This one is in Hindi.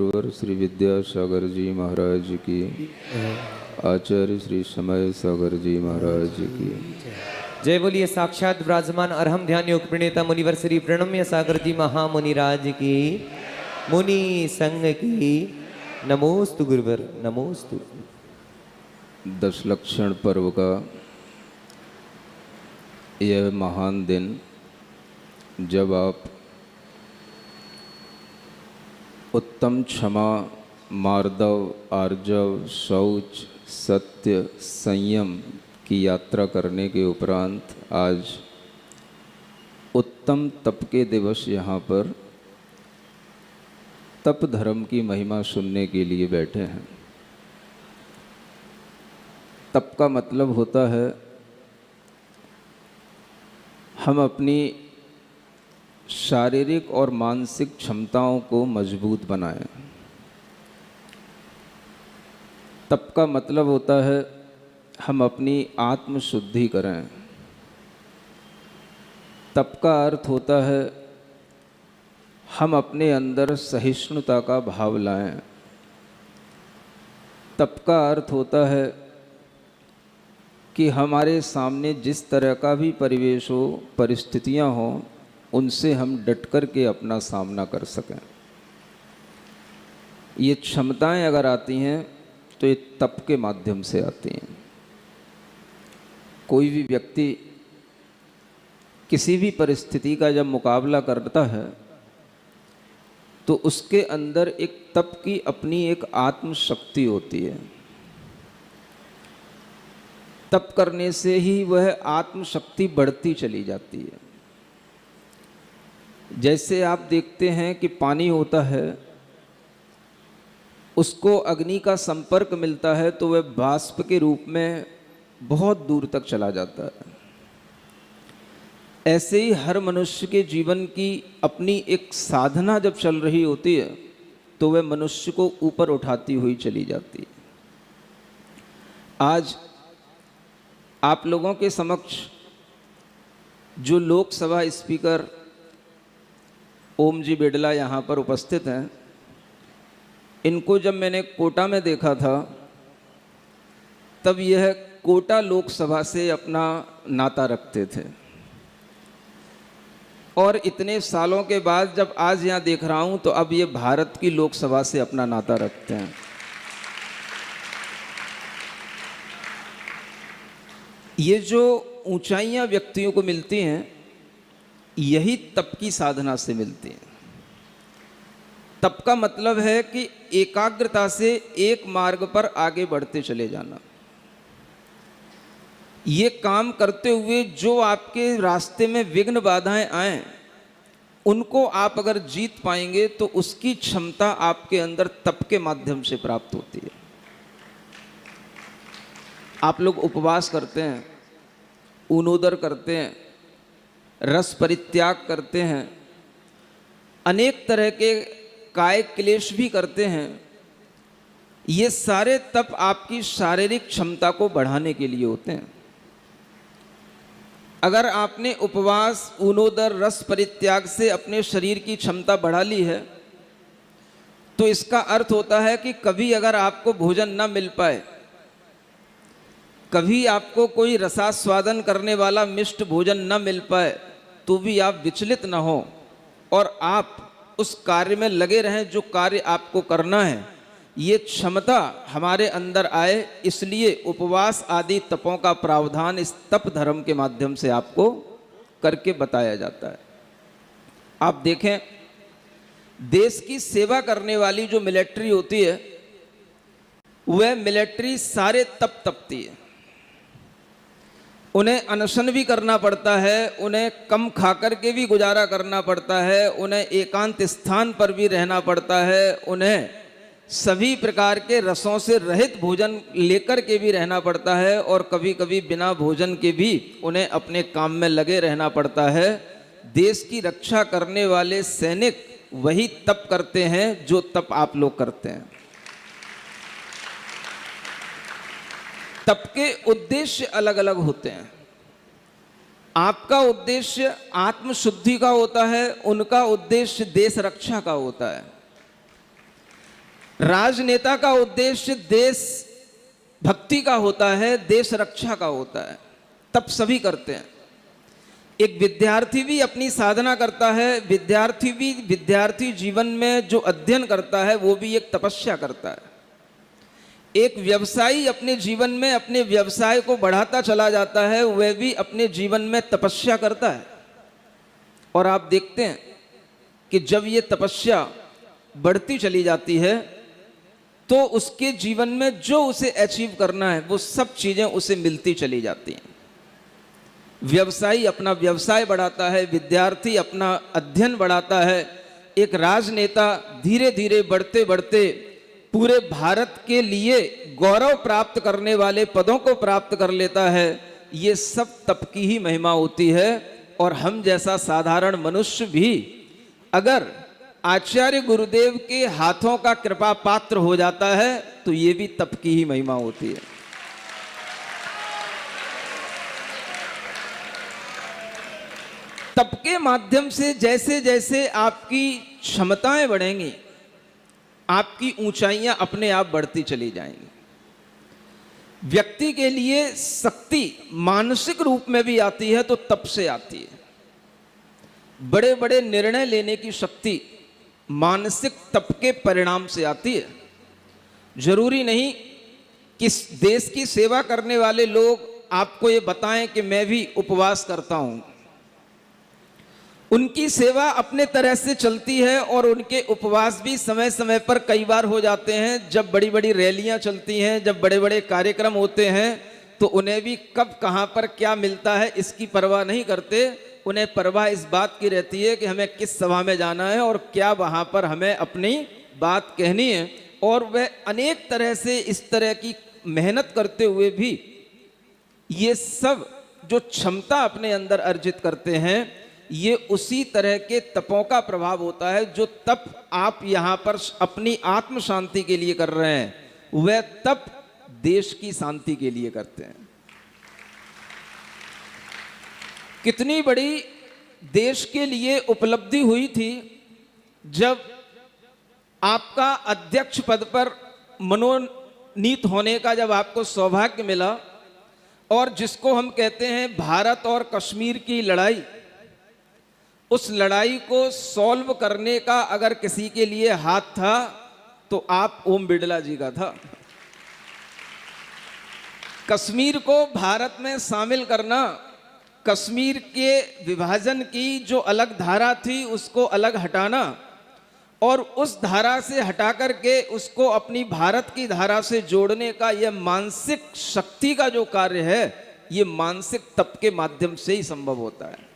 गुरुवर श्री विद्यासागर जी महाराज की, आचार्य श्री समय सागर जी महाराज की। जय बोलिए साक्षात विराजमान अरहम ध्यान योग प्रणेता मुनिवर श्री प्रणम्य सागर जी महामुनिराज की, मुनि संग की। नमोस्तु गुरुवर नमोस्तु। दशलक्षण पर्व का यह महान दिन, जब आप उत्तम क्षमा, मार्दव, आर्जव, शौच, सत्य, संयम की यात्रा करने के उपरांत आज उत्तम तप के दिवस यहाँ पर तप धर्म की महिमा सुनने के लिए बैठे हैं। तप का मतलब होता है हम अपनी शारीरिक और मानसिक क्षमताओं को मजबूत बनाएं। तप का मतलब होता है हम अपनी आत्म शुद्धि करें। तप का अर्थ होता है हम अपने अंदर सहिष्णुता का भाव लाएं। तप का अर्थ होता है कि हमारे सामने जिस तरह का भी परिवेश हो, परिस्थितियां हों, उनसे हम डट कर के अपना सामना कर सकें। ये क्षमताएं अगर आती हैं तो ये तप के माध्यम से आती हैं। कोई भी व्यक्ति किसी भी परिस्थिति का जब मुकाबला करता है तो उसके अंदर एक तप की अपनी एक आत्म शक्ति होती है। तप करने से ही वह आत्म शक्ति बढ़ती चली जाती है। जैसे आप देखते हैं कि पानी होता है, उसको अग्नि का संपर्क मिलता है तो वह बाष्प के रूप में बहुत दूर तक चला जाता है। ऐसे ही हर मनुष्य के जीवन की अपनी एक साधना जब चल रही होती है तो वह मनुष्य को ऊपर उठाती हुई चली जाती है। आज आप लोगों के समक्ष जो लोकसभा स्पीकर ओम जी बिड़ला यहाँ पर उपस्थित हैं, इनको जब मैंने कोटा में देखा था तब यह कोटा लोकसभा से अपना नाता रखते थे, और इतने सालों के बाद जब आज यहाँ देख रहा हूँ तो अब ये भारत की लोकसभा से अपना नाता रखते हैं। ये जो ऊंचाइयां व्यक्तियों को मिलती हैं, यही तप की साधना से मिलती हैं। तप का मतलब है कि एकाग्रता से एक मार्ग पर आगे बढ़ते चले जाना। ये काम करते हुए जो आपके रास्ते में विघ्न बाधाएं आए, उनको आप अगर जीत पाएंगे तो उसकी क्षमता आपके अंदर तप के माध्यम से प्राप्त होती है। आप लोग उपवास करते हैं, ऊनोदर करते हैं, रस परित्याग करते हैं, अनेक तरह के काय क्लेश भी करते हैं। ये सारे तप आपकी शारीरिक क्षमता को बढ़ाने के लिए होते हैं। अगर आपने उपवास, ऊनोदर, रस परित्याग से अपने शरीर की क्षमता बढ़ा ली है तो इसका अर्थ होता है कि कभी अगर आपको भोजन न मिल पाए, कभी आपको कोई रसास्वादन करने वाला मिष्ट भोजन न मिल पाए, तो भी आप विचलित न हो और आप उस कार्य में लगे रहें जो कार्य आपको करना है। ये क्षमता हमारे अंदर आए, इसलिए उपवास आदि तपों का प्रावधान इस तप धर्म के माध्यम से आपको करके बताया जाता है। आप देखें, देश की सेवा करने वाली जो मिलिट्री होती है, वह मिलिट्री सारे तप तपती है। उन्हें अनशन भी करना पड़ता है, उन्हें कम खा कर के भी गुजारा करना पड़ता है, उन्हें एकांत स्थान पर भी रहना पड़ता है, उन्हें सभी प्रकार के रसों से रहित भोजन लेकर के भी रहना पड़ता है, और कभी कभी बिना भोजन के भी उन्हें अपने काम में लगे रहना पड़ता है। देश की रक्षा करने वाले सैनिक वही तप करते हैं जो तप आप लोग करते हैं। तप के उद्देश्य अलग अलग होते हैं। आपका उद्देश्य आत्मशुद्धि का होता है, उनका उद्देश्य देश रक्षा का होता है। राजनेता का उद्देश्य देश भक्ति का होता है, देश रक्षा का होता है, तब सभी करते हैं। एक विद्यार्थी भी अपनी साधना करता है, विद्यार्थी जीवन में जो अध्ययन करता है वो भी एक तपस्या करता है। एक व्यवसायी अपने जीवन में अपने व्यवसाय को बढ़ाता चला जाता है, वह भी अपने जीवन में तपस्या करता है। और आप देखते हैं कि जब ये तपस्या बढ़ती चली जाती है तो उसके जीवन में जो उसे अचीव करना है वो सब चीजें उसे मिलती चली जाती हैं। व्यवसायी अपना व्यवसाय बढ़ाता है, विद्यार्थी अपना अध्ययन बढ़ाता है, एक राजनेता धीरे धीरे बढ़ते बढ़ते पूरे भारत के लिए गौरव प्राप्त करने वाले पदों को प्राप्त कर लेता है। ये सब तप की ही महिमा होती है। और हम जैसा साधारण मनुष्य भी अगर आचार्य गुरुदेव के हाथों का कृपा पात्र हो जाता है तो ये भी तप की ही महिमा होती है। तप के माध्यम से जैसे जैसे आपकी क्षमताएं बढ़ेंगी, आपकी ऊंचाइयां अपने आप बढ़ती चली जाएंगी। व्यक्ति के लिए शक्ति मानसिक रूप में भी आती है तो तप से आती है। बड़े बड़े निर्णय लेने की शक्ति मानसिक तप के परिणाम से आती है। जरूरी नहीं कि देश की सेवा करने वाले लोग आपको ये बताएं कि मैं भी उपवास करता हूं। उनकी सेवा अपने तरह से चलती है और उनके उपवास भी समय समय पर कई बार हो जाते हैं। जब बड़ी बड़ी रैलियां चलती हैं, जब बड़े बड़े कार्यक्रम होते हैं तो उन्हें भी कब कहां पर क्या मिलता है इसकी परवाह नहीं करते। उन्हें परवाह इस बात की रहती है कि हमें किस सभा में जाना है और क्या वहां पर हमें अपनी बात कहनी है। और वह अनेक तरह से इस तरह की मेहनत करते हुए भी ये सब जो क्षमता अपने अंदर अर्जित करते हैं, ये उसी तरह के तपों का प्रभाव होता है। जो तप आप यहाँ पर अपनी आत्म शांति के लिए कर रहे हैं, वह तप देश की शांति के लिए करते हैं। कितनी बड़ी देश के लिए उपलब्धि हुई थी जब आपका अध्यक्ष पद पर मनोनीत होने का जब आपको सौभाग्य मिला, और जिसको हम कहते हैं भारत और कश्मीर की लड़ाई, उस लड़ाई को सॉल्व करने का अगर किसी के लिए हाथ था तो आप ओम बिड़ला जी का था। कश्मीर को भारत में शामिल करना, कश्मीर के विभाजन की जो अलग धारा थी उसको अलग हटाना और उस धारा से हटा करके उसको अपनी भारत की धारा से जोड़ने का यह मानसिक शक्ति का जो कार्य है, ये मानसिक तप के माध्यम से ही संभव होता है।